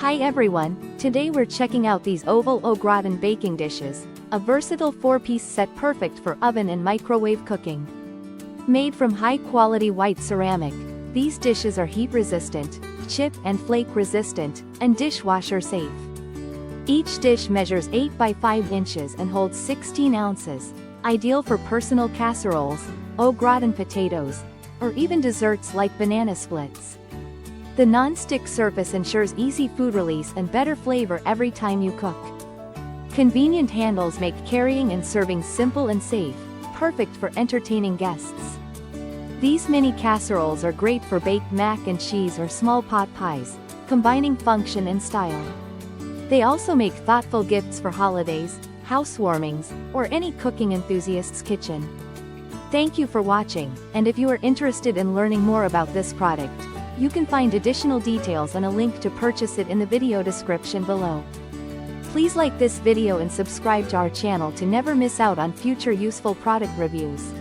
Hi everyone, today we're checking out these ovalaugratin baking dishes, a versatile 4-piece set perfect for oven and microwave cooking. Made from high-quality white ceramic, these dishes are heat-resistant, chip and flake resistant, and dishwasher safe. Each dish measures 8 by 5 inches and holds 16 ounces, ideal for personal casseroles, au gratin potatoes, or even desserts like banana splits. The non-stick surface ensures easy food release and better flavor every time you cook. Convenient handles make carrying and serving simple and safe, perfect for entertaining guests. These mini casseroles are great for baked mac and cheese or small pot pies, combining function and style. They also make thoughtful gifts for holidays, housewarmings, or any cooking enthusiast's kitchen. Thank you for watching, and if you are interested in learning more about this product, you can find additional details and a link to purchase it in the video description below. Please like this video and subscribe to our channel to never miss out on future useful product reviews.